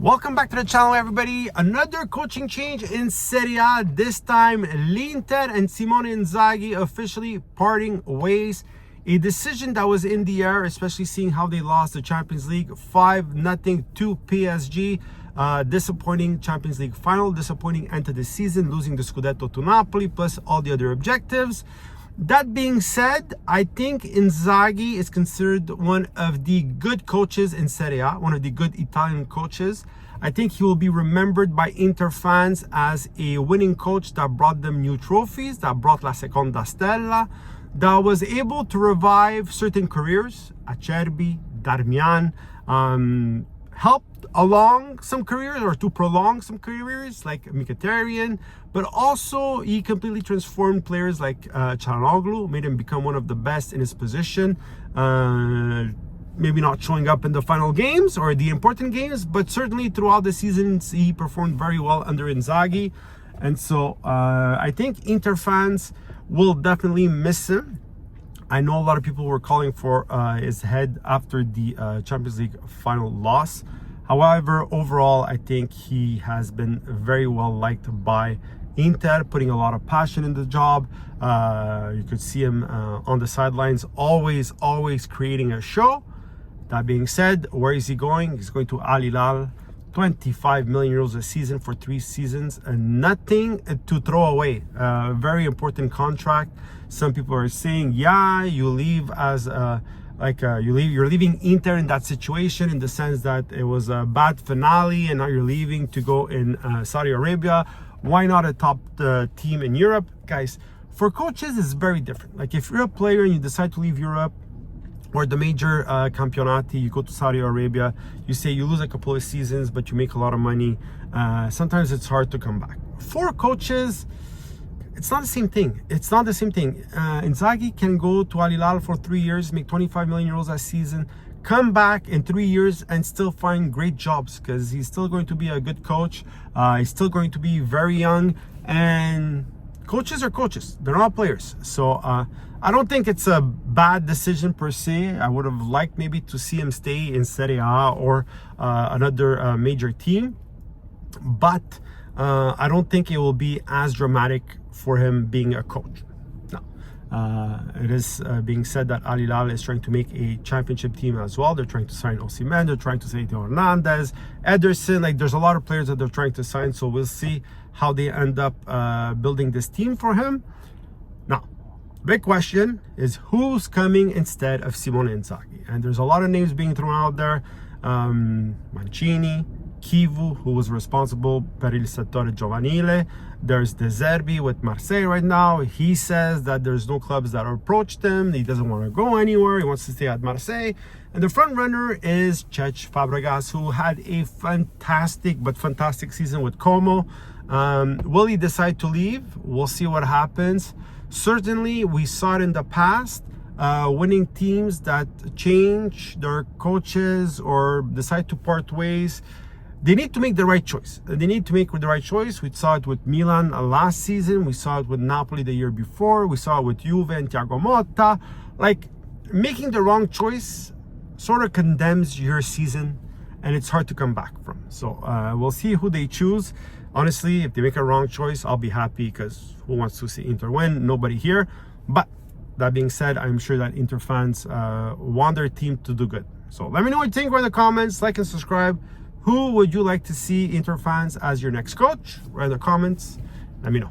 Welcome back to the channel, everybody. Another coaching change in Serie A. This time, l'Inter and Simone Inzaghi officially parting ways. A decision that was in the air, especially seeing how they lost the Champions League 5-0 to PSG. Disappointing Champions League final, disappointing end to the season, losing the Scudetto to Napoli, plus all the other objectives. That being said, I think Inzaghi is considered one of the good coaches in Serie A, one of the good Italian coaches. I think he will be remembered by Inter fans as a winning coach that brought them new trophies, that brought la seconda stella, that was able to revive certain careers. Acerbi, Darmian, helped along some careers or to prolong some careers like Mkhitaryan, but also he completely transformed players like Çalhanoğlu, made him become one of the best in his position. Maybe not showing up in the final games or the important games, but certainly throughout the seasons he performed very well under Inzaghi. And so I think Inter fans will definitely miss him. I know a lot of people were calling for his head after the Champions League final loss. However, overall, I think he has been very well liked by Inter, putting a lot of passion in the job. You could see him on the sidelines, always creating a show. That being said, where is he going? He's going to Al-Hilal, 25 million euros a season for 3 seasons, and nothing to throw away. Very important contract. Some people are saying, yeah, you leave as you're leaving Inter in that situation, in the sense that it was a bad finale and now you're leaving to go in Saudi Arabia. Why not a top team in Europe? Guys, for coaches it's very different. Like if you're a player and you decide to leave Europe or the major campionati, you go to Saudi Arabia, you say you lose a couple of seasons but you make a lot of money, sometimes it's hard to come back. For coaches, it's not the same thing. It's not the same thing. Inzaghi can go to Al-Hilal for 3 years, make 25 million euros a season, come back in 3 years and still find great jobs, because he's still going to be a good coach. He's still going to be very young, and coaches are coaches. They're not players. So I don't think it's a bad decision per se. I would have liked maybe to see him stay in Serie A or another major team, but I don't think it will be as dramatic for him being a coach. No. It is being said that Al-Hilal is trying to make a championship team as well. They're trying to sign Osimhen, they're trying to sign Theo Hernandez, Ederson. Like there's a lot of players that they're trying to sign, so we'll see how they end up building this team for him. Now, big question is who's coming instead of Simone Inzaghi? And there's a lot of names being thrown out there. Mancini, Kivu, who was responsible per il settore giovanile. There's De Zerbi with Marseille right now. He says that there's no clubs that approached him. He doesn't want to go anywhere. He wants to stay at Marseille. And the front runner is Cesc Fabregas, who had a fantastic season with Como. Will he decide to leave? We'll see what happens. Certainly, we saw it in the past. Winning teams that change their coaches or decide to part ways, they need to make the right choice. They need to make the right choice. We saw it with Milan last season. We saw it with Napoli the year before. We saw it with Juve and Thiago Motta. Like, making the wrong choice sort of condemns your season, and it's hard to come back from. So we'll see who they choose. Honestly, if they make a wrong choice, I'll be happy, because who wants to see Inter win? Nobody here. But that being said, I'm sure that Inter fans want their team to do good. So let me know what you think in the comments. Like and subscribe. Who would you like to see, Inter fans, as your next coach? Write in the comments. Let me know.